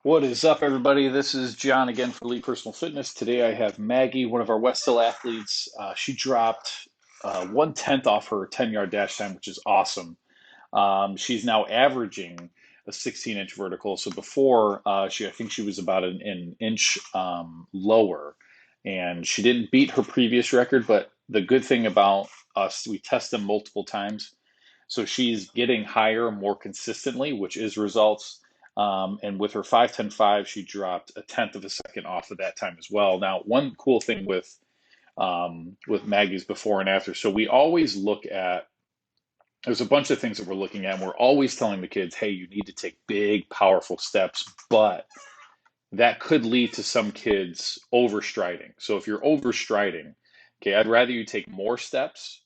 What is up, everybody? This is John again for Elite Personal Fitness. Today I have Maggie, one of our West Hill athletes. She dropped 1/10 off her 10-yard dash time, which is awesome. She's now averaging a 16-inch vertical. So before, I think she was about an inch lower, and she didn't beat her previous record. But the good thing about us, we test them multiple times. So she's getting higher more consistently, which is results. And with her 5:10.5, she dropped a tenth of a second off of that time as well. Now, one cool thing with Maggie's before and after. So we always look at there's a bunch of things that we're looking at, and we're always telling the kids, hey, you need to take big, powerful steps, but that could lead to some kids overstriding. So if you're overstriding, okay, I'd rather you take more steps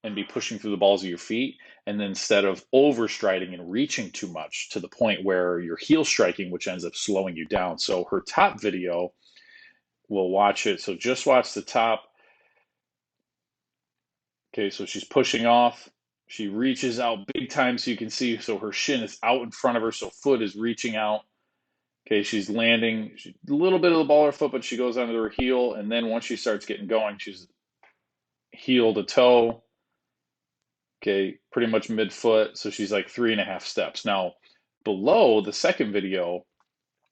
and be pushing through the balls of your feet, and then instead of overstriding and reaching too much to the point where you're heel striking, which ends up slowing you down. So her top video, we'll watch it. So just watch the top. Okay, so she's pushing off. She reaches out big time so you can see. So her shin is out in front of her, so foot is reaching out. Okay, she's landing a little bit of the ball of her foot, but she goes onto her heel. And then once she starts getting going, she's heel to toe. Okay, pretty much midfoot. So she's like 3.5 steps. Now, below the second video,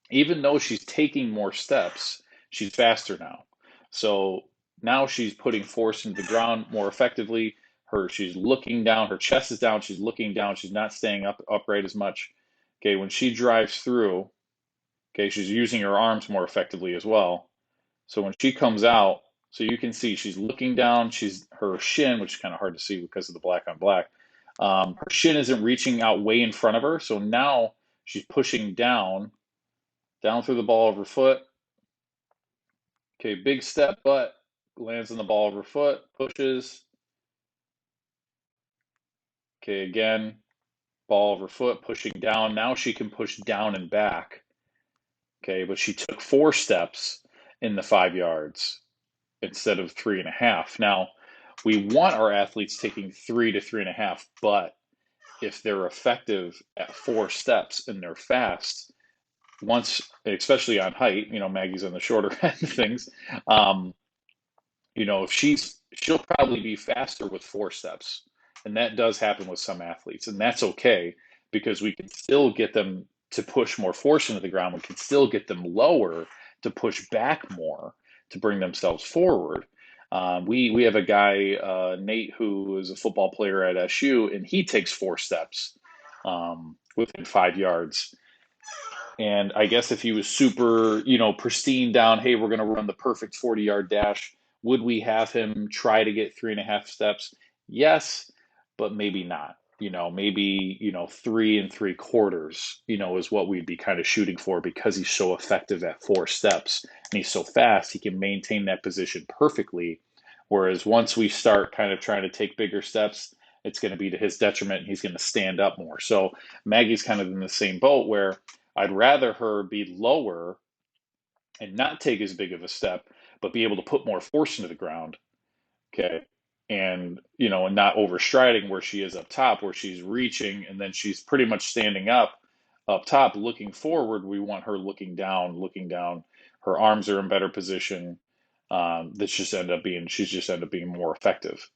even though she's taking more steps, she's faster now. So now she's putting force into the ground more effectively. She's looking down, her chest is down, she's looking down, she's not staying upright as much. Okay, when she drives through, okay, she's using her arms more effectively as well. So when she comes out, so you can see she's looking down, she's her shin, which is kind of hard to see because of the black on black. Her shin isn't reaching out way in front of her. So now she's pushing down through the ball of her foot. Okay, big step, but lands on the ball of her foot, pushes. Okay, again, ball of her foot, pushing down. Now she can push down and back. Okay, but she took 4 steps in the 5 yards instead of 3.5. Now, we want our athletes taking 3 to 3.5, but if they're effective at 4 steps and they're fast, once, especially on height, Maggie's on the shorter end of things. Um, if she'll probably be faster with 4 steps. And that does happen with some athletes, and that's okay because we can still get them to push more force into the ground. We can still get them lower to push back more to bring themselves forward. We have a guy, Nate, who is a football player at SU, and he takes 4 steps within 5 yards. And I guess if he was super, pristine down, hey, we're going to run the perfect 40-yard dash, would we have him try to get 3.5 steps? Yes, but maybe not. Maybe, 3 3/4, is what we'd be kind of shooting for because he's so effective at 4 steps and he's so fast, he can maintain that position perfectly. Whereas once we start kind of trying to take bigger steps, it's going to be to his detriment and he's going to stand up more. So Maggie's kind of in the same boat where I'd rather her be lower and not take as big of a step, but be able to put more force into the ground. Okay. And not overstriding where she is up top, where she's reaching and then she's pretty much standing up top, looking forward. We want her looking down, looking down. Her arms are in better position. She's just end up being more effective.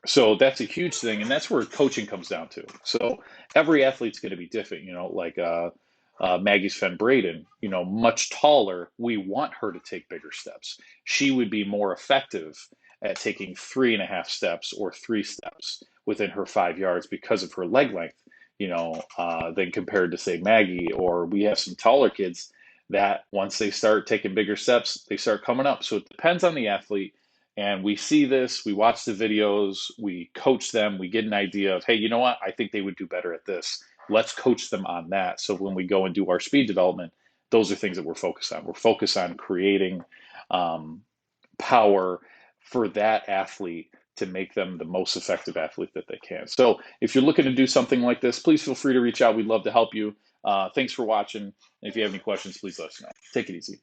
So that's a huge thing, and that's where coaching comes down to. So every athlete's going to be different, like Maggie's friend Braden, much taller. We want her to take bigger steps. She would be more effective at taking 3.5 steps or 3 steps within her 5 yards because of her leg length, than compared to, say, Maggie. Or we have some taller kids that once they start taking bigger steps, they start coming up. So it depends on the athlete, and we see this, we watch the videos, we coach them, we get an idea of, hey, you know what? I think they would do better at this. Let's coach them on that. So when we go and do our speed development, those are things that we're focused on. We're focused on creating power for that athlete to make them the most effective athlete that they can. So if you're looking to do something like this, please feel free to reach out. We'd love to help you. Thanks for watching. And if you have any questions, please let us know. Take it easy.